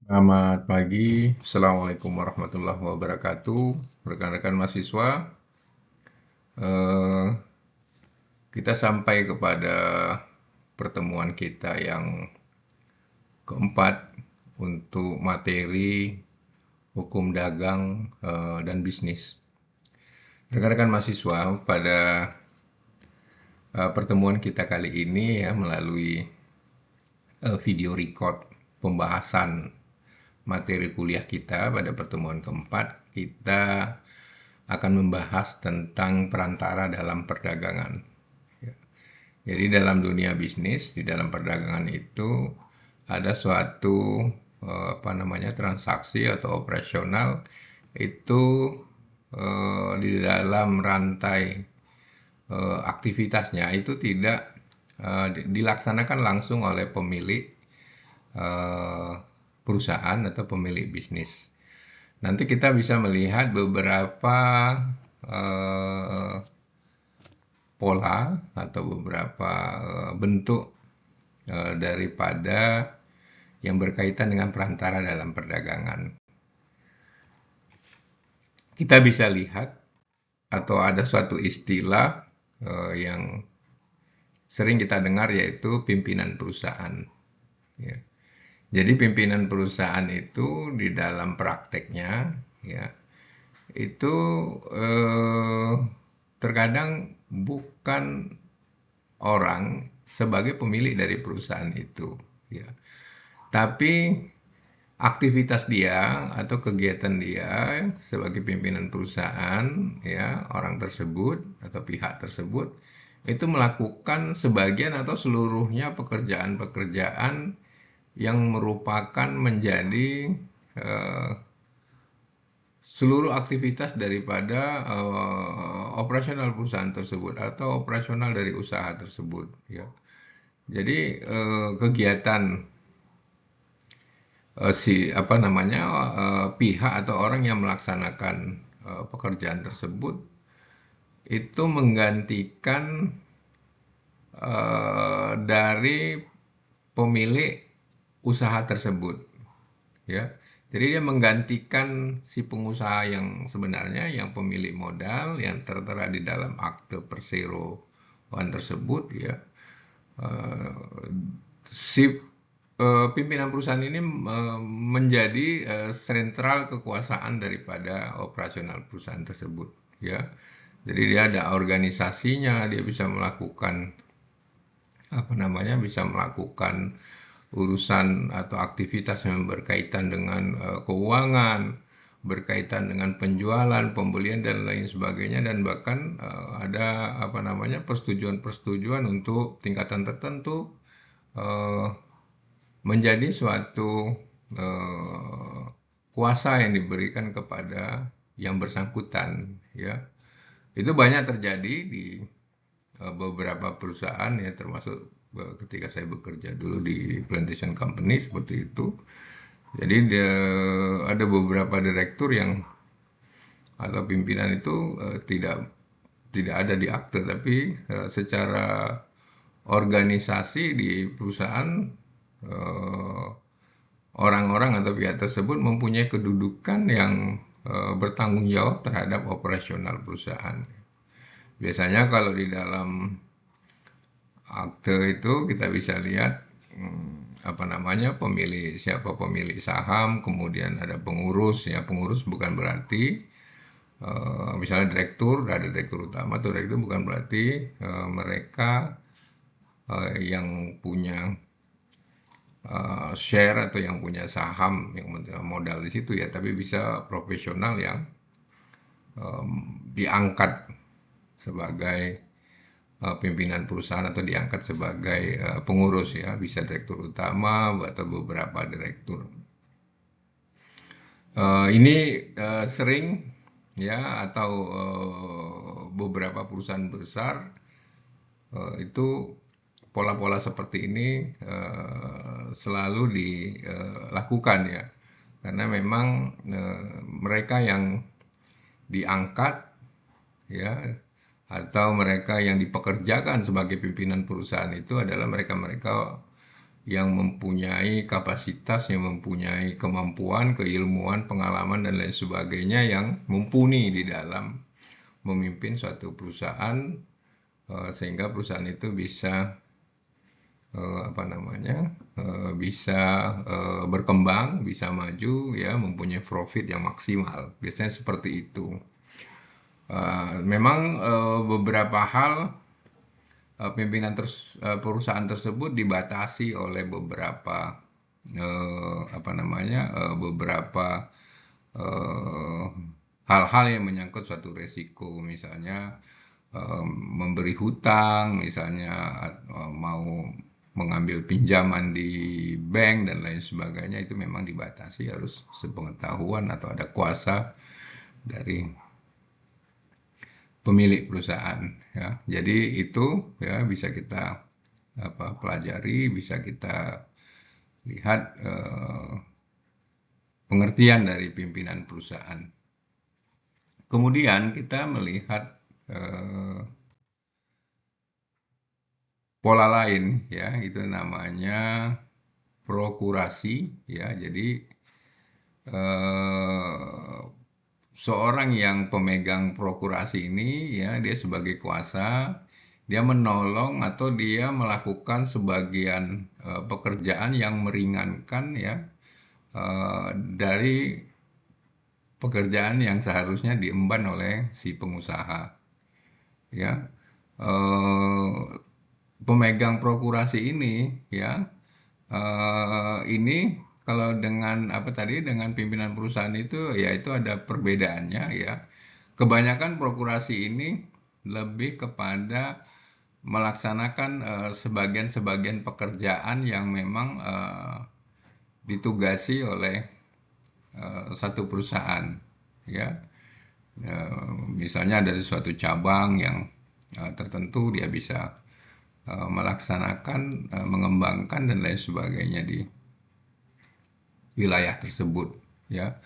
Selamat pagi, Assalamualaikum warahmatullahi wabarakatuh. Rekan-rekan mahasiswa, eh, kita sampai kepada pertemuan kita yang keempat untuk materi hukum dagang dan bisnis. Rekan-rekan mahasiswa, pada pertemuan kita kali ini ya melalui video record pembahasan materi kuliah kita pada pertemuan keempat, kita akan membahas tentang perantara dalam perdagangan. Jadi dalam dunia bisnis, di dalam perdagangan itu ada suatu transaksi atau operasional itu di dalam rantai aktivitasnya itu tidak dilaksanakan langsung oleh pemilik perusahaan atau pemilik bisnis. Nanti kita bisa melihat beberapa pola atau beberapa bentuk daripada yang berkaitan dengan perantara dalam perdagangan. Kita bisa lihat atau ada suatu istilah yang sering kita dengar yaitu pimpinan perusahaan. Ya. Jadi pimpinan perusahaan itu di dalam prakteknya ya itu terkadang bukan orang sebagai pemilik dari perusahaan itu ya. Tapi aktivitas dia atau kegiatan dia sebagai pimpinan perusahaan ya, orang tersebut atau pihak tersebut itu melakukan sebagian atau seluruhnya pekerjaan-pekerjaan yang merupakan menjadi seluruh aktivitas daripada operasional perusahaan tersebut atau operasional dari usaha tersebut ya. Jadi kegiatan pihak atau orang yang melaksanakan pekerjaan tersebut itu menggantikan dari pemilik usaha tersebut ya. Jadi dia menggantikan si pengusaha yang sebenarnya, yang pemilik modal yang tertera di dalam akte perseroan tersebut ya. Si pimpinan perusahaan ini menjadi sentral kekuasaan daripada operasional perusahaan tersebut ya. Jadi dia ada organisasinya, dia bisa melakukan bisa melakukan urusan atau aktivitas yang berkaitan dengan keuangan, berkaitan dengan penjualan, pembelian dan lain sebagainya, dan bahkan ada persetujuan-persetujuan untuk tingkatan tertentu menjadi suatu kuasa yang diberikan kepada yang bersangkutan ya. Itu banyak terjadi di beberapa perusahaan ya, termasuk ketika saya bekerja dulu di plantation company seperti itu. Jadi ada beberapa direktur yang atau pimpinan itu tidak ada di akte, tapi secara organisasi di perusahaan orang-orang atau pihak tersebut mempunyai kedudukan yang bertanggung jawab terhadap operasional perusahaan. Biasanya kalau di dalam akte itu kita bisa lihat siapa pemilik saham, kemudian ada pengurus ya. Pengurus bukan berarti misalnya direktur, ada direktur utama atau direktur, bukan berarti mereka yang punya share atau yang punya saham, yang modal di situ ya, tapi bisa profesional yang diangkat sebagai pimpinan perusahaan atau diangkat sebagai pengurus ya, bisa direktur utama atau beberapa direktur. Ini sering ya, atau beberapa perusahaan besar itu pola-pola seperti ini selalu dilakukan ya, karena memang mereka yang diangkat ya atau mereka yang dipekerjakan sebagai pimpinan perusahaan itu adalah mereka-mereka yang mempunyai kapasitas, yang mempunyai kemampuan, keilmuan, pengalaman, dan lain sebagainya yang mumpuni di dalam memimpin suatu perusahaan, sehingga perusahaan itu bisa apa namanya bisa berkembang, bisa maju, ya, mempunyai profit yang maksimal. Biasanya seperti itu. Memang beberapa hal pimpinan perusahaan tersebut dibatasi oleh beberapa apa namanya beberapa eh, hal-hal yang menyangkut suatu resiko, misalnya memberi hutang, misalnya mau mengambil pinjaman di bank dan lain sebagainya, itu memang dibatasi, harus sepengetahuan atau ada kuasa dari pemilik perusahaan, ya. Jadi itu, ya, bisa kita pelajari, bisa kita lihat pengertian dari pimpinan perusahaan. Kemudian kita melihat eh, pola lain, ya, itu namanya prokurasi, ya. Jadi eh, seorang yang pemegang prokurasi ini, ya, dia sebagai kuasa, dia menolong atau dia melakukan sebagian pekerjaan yang meringankan, ya, dari pekerjaan yang seharusnya diemban oleh si pengusaha, ya. Eh, Pemegang prokurasi ini, ya, ini kalau dengan apa tadi, dengan pimpinan perusahaan itu, ya, itu ada perbedaannya, ya. Kebanyakan prokurasi ini lebih kepada melaksanakan sebagian-sebagian pekerjaan yang memang ditugasi oleh satu perusahaan, ya. Misalnya ada suatu cabang yang tertentu, dia bisa melaksanakan, mengembangkan dan lain sebagainya di wilayah tersebut, ya,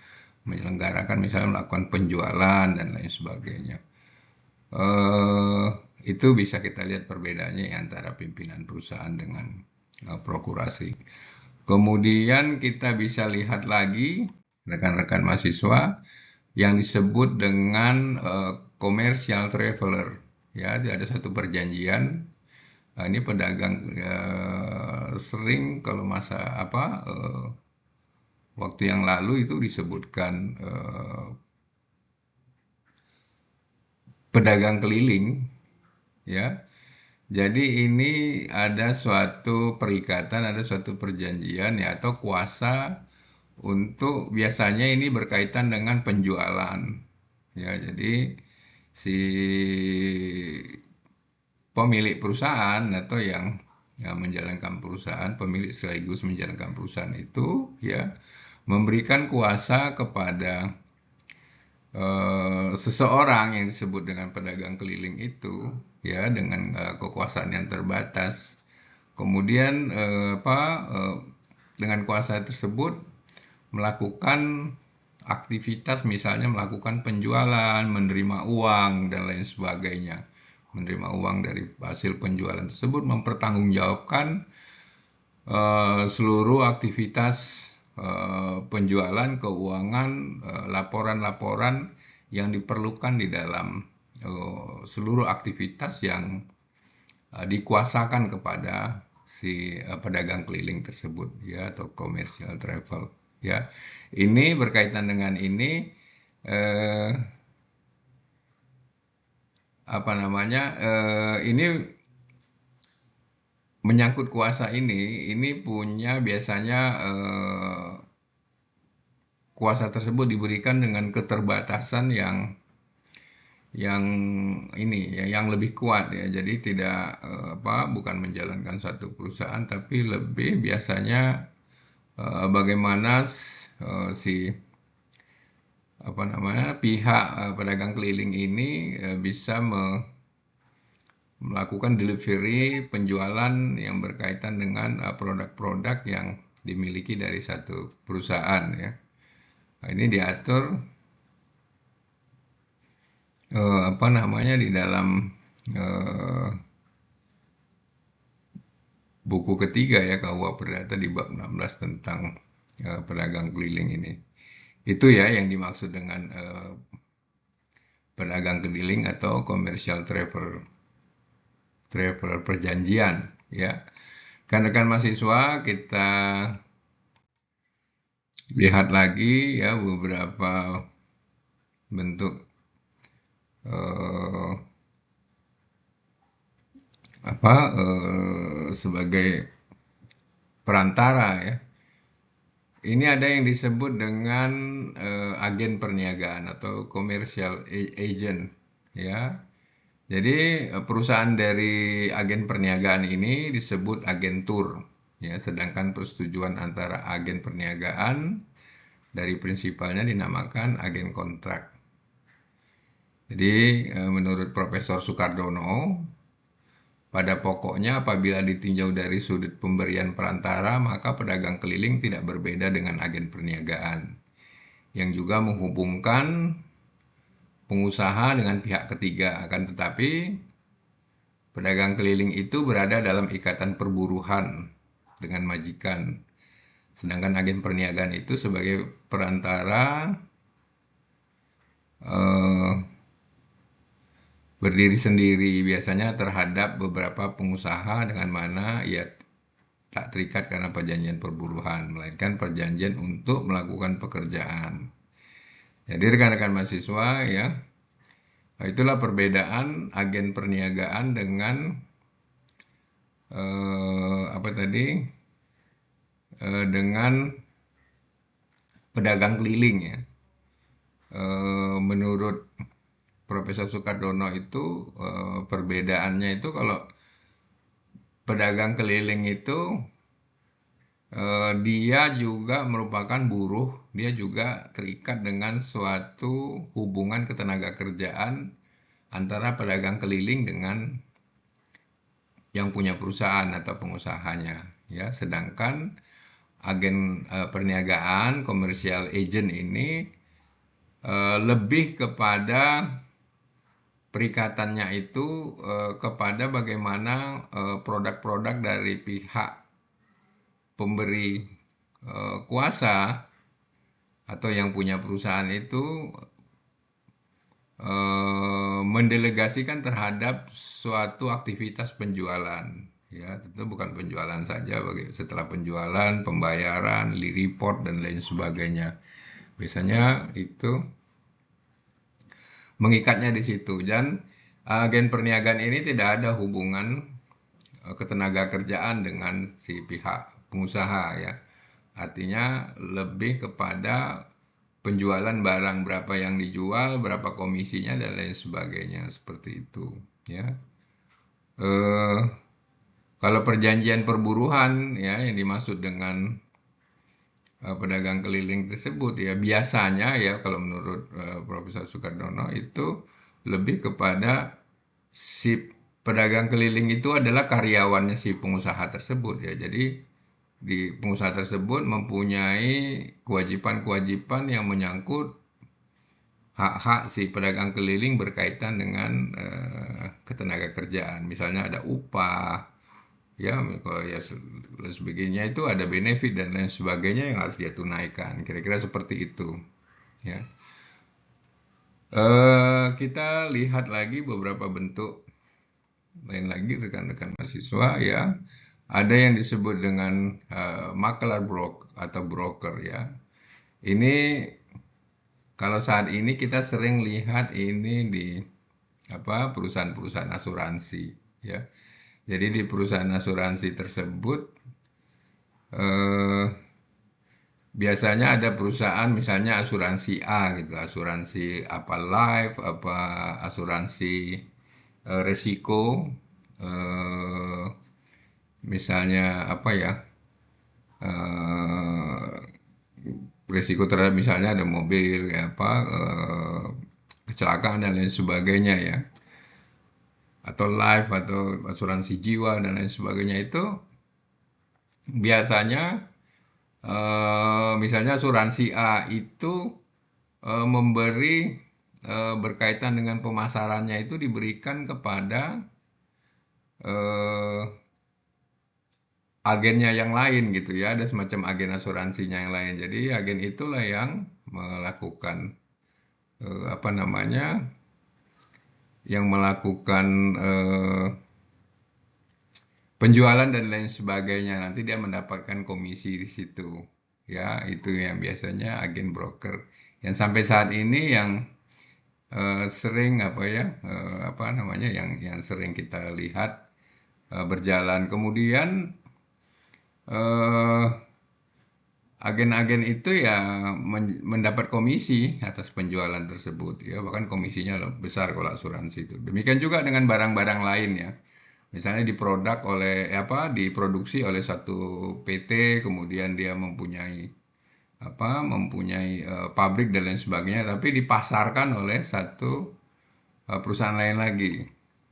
menyelenggarakan, misalnya melakukan penjualan dan lain sebagainya. Eh, itu bisa kita lihat perbedaannya antara pimpinan perusahaan dengan prokurasi. Kemudian kita bisa lihat lagi rekan-rekan mahasiswa yang disebut dengan commercial traveler, ya. Ada satu perjanjian. Ini pedagang sering, kalau masa waktu yang lalu itu disebutkan pedagang keliling, ya. Jadi ini ada suatu perikatan, ada suatu perjanjian, ya, atau kuasa untuk, biasanya ini berkaitan dengan penjualan, ya. Jadi si pemilik perusahaan atau yang menjalankan perusahaan, pemilik sekaligus menjalankan perusahaan itu, ya, memberikan kuasa kepada seseorang yang disebut dengan pedagang keliling itu, ya, dengan kekuasaan yang terbatas. Kemudian dengan kuasa tersebut melakukan aktivitas, misalnya melakukan penjualan, menerima uang dan lain sebagainya. Menerima uang dari hasil penjualan tersebut, mempertanggungjawabkan seluruh aktivitas penjualan, keuangan, laporan-laporan yang diperlukan di dalam seluruh aktivitas yang dikuasakan kepada si pedagang keliling tersebut, ya, atau commercial travel, ya. Ini berkaitan dengan ini, eh, apa namanya ini menyangkut kuasa, ini punya biasanya kuasa tersebut diberikan dengan keterbatasan yang ini, ya, yang lebih kuat, ya. Jadi tidak bukan menjalankan satu perusahaan, tapi lebih biasanya bagaimana si apa namanya pihak pedagang keliling ini bisa melakukan delivery penjualan yang berkaitan dengan produk-produk yang dimiliki dari satu perusahaan, ya. Nah, ini diatur di dalam eh, buku ketiga ya KUA Perdata di bab 16 tentang pedagang keliling ini. Itu ya yang dimaksud dengan pedagang keliling atau commercial travel perjanjian ya. Kan rekan mahasiswa kita lihat lagi ya beberapa bentuk eh, sebagai perantara ya. Ini ada yang disebut dengan agen perniagaan atau commercial agent ya. Jadi perusahaan dari agen perniagaan ini disebut agentur ya, sedangkan persetujuan antara agen perniagaan dari prinsipalnya dinamakan agen kontrak. Jadi menurut Profesor Sukardono, pada pokoknya apabila ditinjau dari sudut pemberian perantara, maka pedagang keliling tidak berbeda dengan agen perniagaan yang juga menghubungkan pengusaha dengan pihak ketiga. Akan tetapi pedagang keliling itu berada dalam ikatan perburuhan dengan majikan. Sedangkan agen perniagaan itu sebagai perantara berdiri sendiri biasanya terhadap beberapa pengusaha dengan mana ia tak terikat karena perjanjian perburuhan, melainkan perjanjian untuk melakukan pekerjaan. Jadi rekan-rekan mahasiswa ya, itulah perbedaan agen perniagaan dengan apa tadi dengan pedagang keliling ya. Menurut Profesor Sukardono itu perbedaannya itu kalau pedagang keliling itu dia juga merupakan buruh, dia juga terikat dengan suatu hubungan ketenaga kerjaan antara pedagang keliling dengan yang punya perusahaan atau pengusahanya ya. Sedangkan agen perniagaan commercial agent ini lebih kepada perikatannya itu kepada bagaimana produk-produk dari pihak pemberi kuasa atau yang punya perusahaan itu mendelegasikan terhadap suatu aktivitas penjualan. Ya, tentu bukan penjualan saja, setelah penjualan, pembayaran, report dan lain sebagainya. Biasanya itu mengikatnya di situ. Dan agen perniagaan ini tidak ada hubungan ketenaga kerjaan dengan si pihak pengusaha ya. Artinya lebih kepada penjualan barang, berapa yang dijual, berapa komisinya dan lain sebagainya seperti itu ya. Kalau perjanjian perburuhan ya yang dimaksud dengan pedagang keliling tersebut ya biasanya ya kalau menurut Profesor Sukardono itu lebih kepada si pedagang keliling itu adalah karyawannya si pengusaha tersebut ya. Jadi di pengusaha tersebut mempunyai kewajiban-kewajiban yang menyangkut hak-hak si pedagang keliling berkaitan dengan ketenaga kerjaan. Misalnya ada upah, ya, kalau ya sebagainya itu ada benefit dan lain sebagainya yang harus dia tunaikan. Kira-kira seperti itu. Ya. Kita lihat lagi beberapa bentuk lain lagi rekan-rekan mahasiswa ya. Ada yang disebut dengan makelar atau broker ya. Ini kalau saat ini kita sering lihat ini di perusahaan-perusahaan asuransi ya. Jadi di perusahaan asuransi tersebut biasanya ada perusahaan misalnya asuransi A gitu, asuransi apa life, apa asuransi resiko, misalnya apa ya, resiko terhadap misalnya ada mobil ya apa kecelakaan dan lain sebagainya ya, atau life atau asuransi jiwa dan lain sebagainya itu biasanya misalnya asuransi A itu memberi berkaitan dengan pemasarannya itu diberikan kepada agennya yang lain gitu ya, ada semacam agen asuransinya yang lain. Jadi agen itulah yang melakukan apa namanya, yang melakukan penjualan dan lain sebagainya. Nanti dia mendapatkan komisi di situ. Ya, itu yang biasanya agen broker. Yang sampai saat ini yang sering apa ya, apa namanya, yang sering kita lihat berjalan. Kemudian eh, agen-agen itu ya mendapat komisi atas penjualan tersebut ya, bahkan komisinya besar kalau asuransi itu. Demikian juga dengan barang-barang lain ya. Misalnya diproduksi oleh satu PT, kemudian dia mempunyai pabrik dan lain sebagainya, tapi dipasarkan oleh satu perusahaan lain lagi,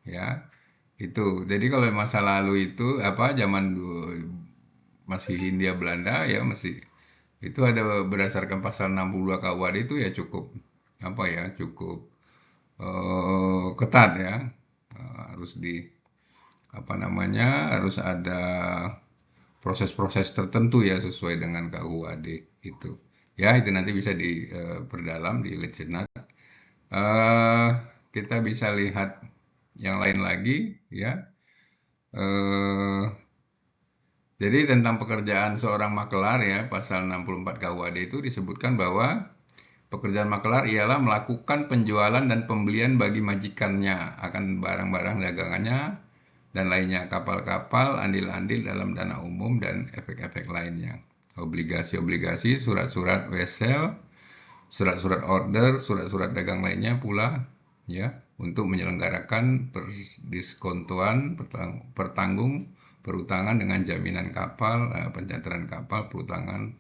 ya. Itu. Jadi kalau masa lalu itu zaman dulu masih Hindia Belanda ya, masih itu ada berdasarkan pasal 62 KUHD itu ya cukup cukup ketat ya. Harus harus ada proses-proses tertentu ya sesuai dengan KUHD itu. Ya, itu nanti bisa diperdalam di Lecenat. Eh, kita bisa lihat yang lain lagi ya. Eh, jadi tentang pekerjaan seorang makelar ya, pasal 64 KUHD itu disebutkan bahwa pekerjaan makelar ialah melakukan penjualan dan pembelian bagi majikannya akan barang-barang dagangannya dan lainnya, kapal-kapal, andil-andil dalam dana umum dan efek-efek lainnya. Obligasi-obligasi, surat-surat wesel, surat-surat order, surat-surat dagang lainnya pula ya, untuk menyelenggarakan diskontuan pertanggung perutangan dengan jaminan kapal, pencatatan kapal, perutangan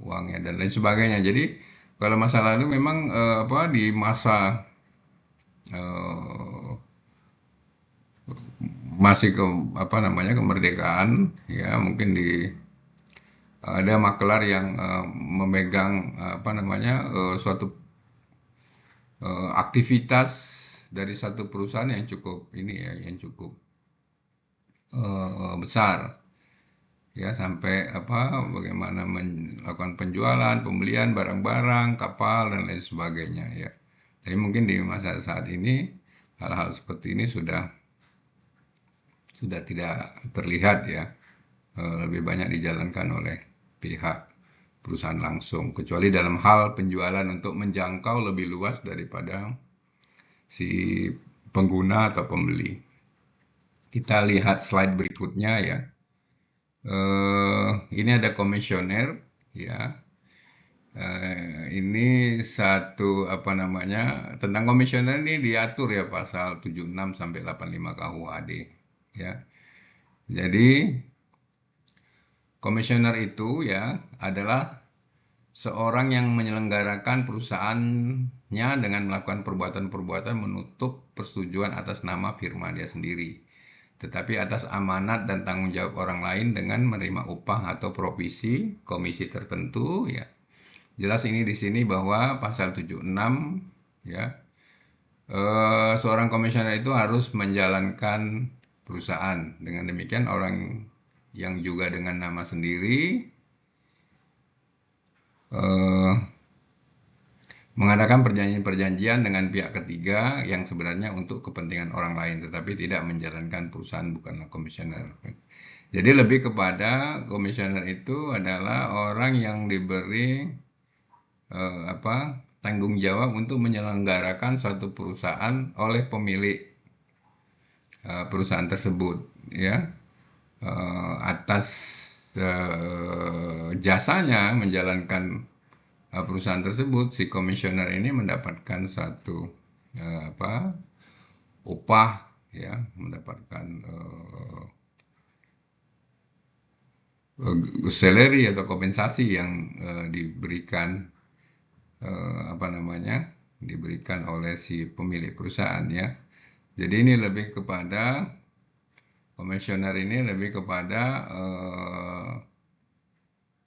uangnya dan lain sebagainya. Jadi kalau masa lalu memang di masa eh, masih kemerdekaan ya, mungkin ada makelar yang memegang suatu aktivitas dari satu perusahaan yang cukup ini ya, yang cukup besar ya, sampai bagaimana melakukan penjualan, pembelian barang-barang, kapal dan lain sebagainya ya. Jadi mungkin di masa saat ini hal-hal seperti ini sudah tidak terlihat ya, lebih banyak dijalankan oleh pihak perusahaan langsung, kecuali dalam hal penjualan untuk menjangkau lebih luas daripada si pengguna atau pembeli. Kita lihat slide berikutnya ya. Ini ada komisioner ya. Ini satu tentang komisioner ini diatur ya pasal 76 sampai 85 KUHD ya. Jadi komisioner itu ya adalah seorang yang menyelenggarakan perusahaannya dengan melakukan perbuatan-perbuatan menutup persetujuan atas nama firma dia sendiri, tetapi atas amanat dan tanggung jawab orang lain dengan menerima upah atau komisi tertentu ya. Jelas ini di sini bahwa pasal 76 ya, seorang komisioner itu harus menjalankan perusahaan. Dengan demikian orang yang juga dengan nama sendiri mengadakan perjanjian-perjanjian dengan pihak ketiga yang sebenarnya untuk kepentingan orang lain, tetapi tidak menjalankan perusahaan, bukanlah komisioner. Jadi lebih kepada komisioner itu adalah orang yang diberi tanggung jawab untuk menyelenggarakan suatu perusahaan oleh pemilik perusahaan tersebut ya, atas jasanya menjalankan perusahaan tersebut, si komisioner ini mendapatkan satu upah ya, mendapatkan salary atau kompensasi yang diberikan diberikan oleh si pemilik perusahaan ya. Jadi ini lebih kepada komisioner ini lebih kepada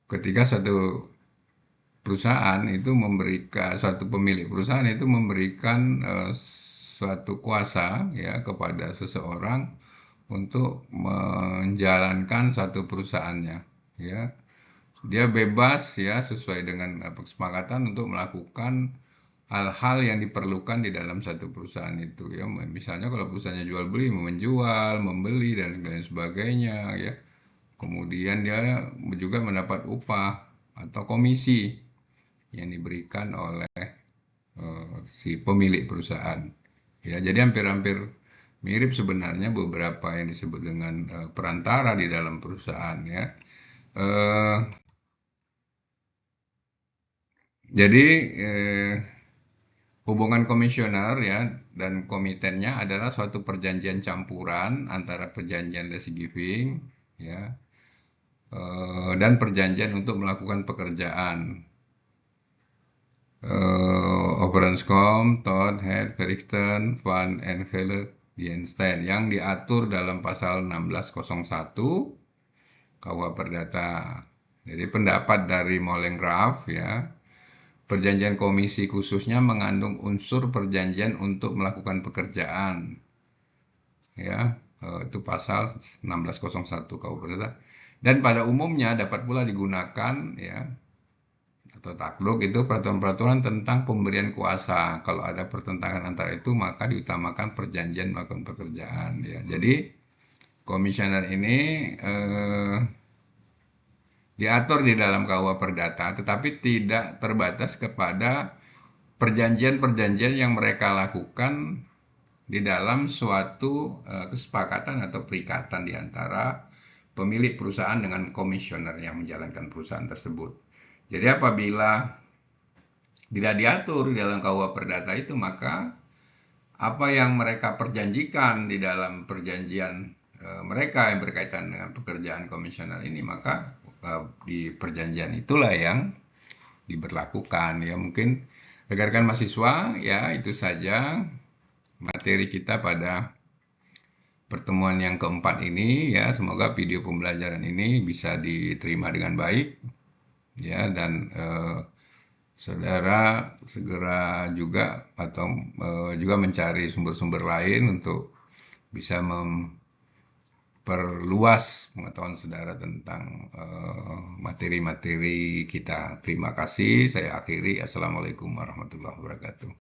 ketika satu perusahaan itu suatu pemilik perusahaan itu memberikan suatu kuasa ya kepada seseorang untuk menjalankan satu perusahaannya, ya. Dia bebas ya sesuai dengan kesepakatan untuk melakukan hal-hal yang diperlukan di dalam satu perusahaan itu ya. Misalnya kalau perusahaannya jual beli, menjual, membeli dan lain sebagainya ya. Kemudian dia juga mendapat upah atau komisi yang diberikan oleh si pemilik perusahaan. Ya, jadi hampir-hampir mirip sebenarnya beberapa yang disebut dengan perantara di dalam perusahaan ya. Eh, jadi eh, hubungan komisioner ya dan komitennya adalah suatu perjanjian campuran antara perjanjian less giving ya dan perjanjian untuk melakukan pekerjaan. Overenskom, Todd, Head, Verrichten, Van Envele, Dienstein yang diatur dalam pasal 1601 KUH Perdata. Jadi pendapat dari Molengraaf ya, perjanjian komisi khususnya mengandung unsur perjanjian untuk melakukan pekerjaan. Ya, itu pasal 1601 KUH Perdata. Dan pada umumnya dapat pula digunakan ya atau takluk itu peraturan-peraturan tentang pemberian kuasa. Kalau ada pertentangan antara itu maka diutamakan perjanjian melakukan pekerjaan ya. Jadi komisioner ini diatur di dalam KUH Perdata tetapi tidak terbatas kepada perjanjian-perjanjian yang mereka lakukan di dalam suatu kesepakatan atau perikatan di antara pemilik perusahaan dengan komisioner yang menjalankan perusahaan tersebut. Jadi apabila tidak diatur di dalam KUH Perdata itu, maka apa yang mereka perjanjikan di dalam perjanjian mereka yang berkaitan dengan pekerjaan komisioner ini, maka di perjanjian itulah yang diberlakukan. Ya, mungkin rekan-rekan mahasiswa, ya itu saja materi kita pada pertemuan yang keempat ini. Ya, semoga video pembelajaran ini bisa diterima dengan baik. Ya, dan saudara segera juga atau juga mencari sumber-sumber lain untuk bisa memperluas pengetahuan saudara tentang materi-materi kita. Terima kasih. Saya akhiri. Assalamualaikum warahmatullahi wabarakatuh.